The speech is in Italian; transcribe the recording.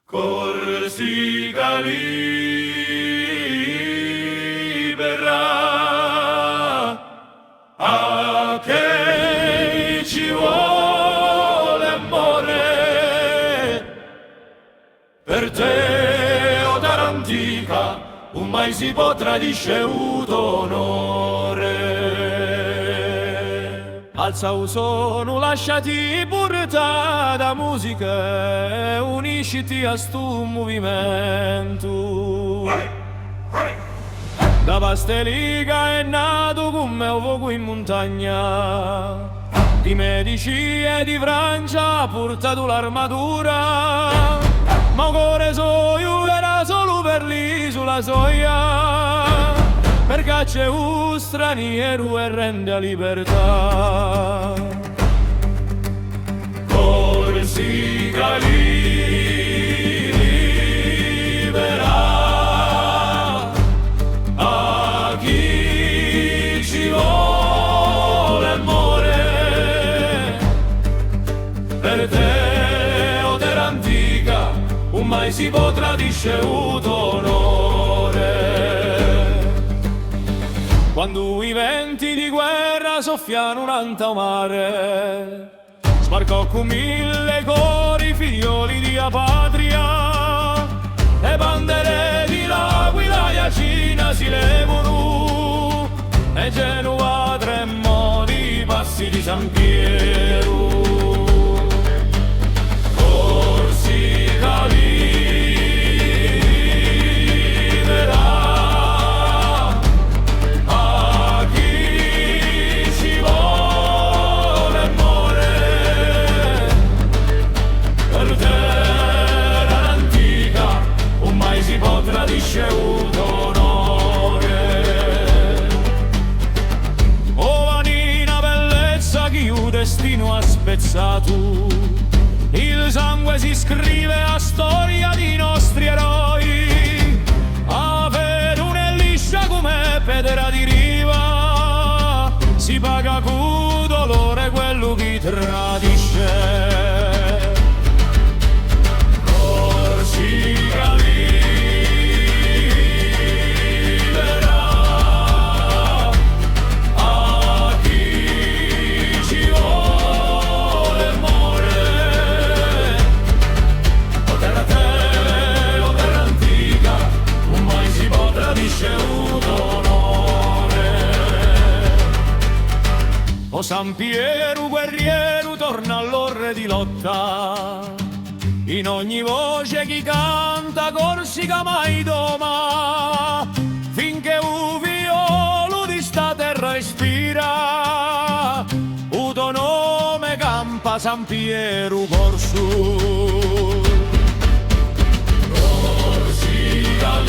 Corsica libera, a che ci vuole amore, per te, o terra antica, un mai si potrà discevuto onore. Alza un suono, lasciati portare da musica e unisciti a sto movimento. Da Pastelica è nato come un fuoco in montagna, di Medici e di Francia ha portato l'armatura, ma un cuore suo era solo per l'isola soia, perché c'è un straniero e rende a libertà. Corsica libera, a chi ci vuole amore, per te, o terra antica, un mai si potrà discevuto onore. Quando i venti di guerra soffiano un'anta mare, sbarcò con 1000 cori figlioli di patria, e bandere di l'Aquila e Cina si levano, e Genova tremò di passi di San Piero. Corsica libera, a chi ci vuole amore, per terra antica, un mai si potrà discevuto onore. Ovanina bellezza che il destino ha spezzato, il sangue si scrive a storia di nostri eroi, a Verona è liscia come pedra di riva, si paga con dolore quello che tradisce. Corsica libera, a chi ci vuole amore, o terra antica, un mai si potrà discevuto onore. O San Piero guerriero torna all'orre di lotta, in ogni voce chi canta Corsica mai doma, finché un violo di sta terra ispira, il tuo nome campa San Piero Corsu. Corsica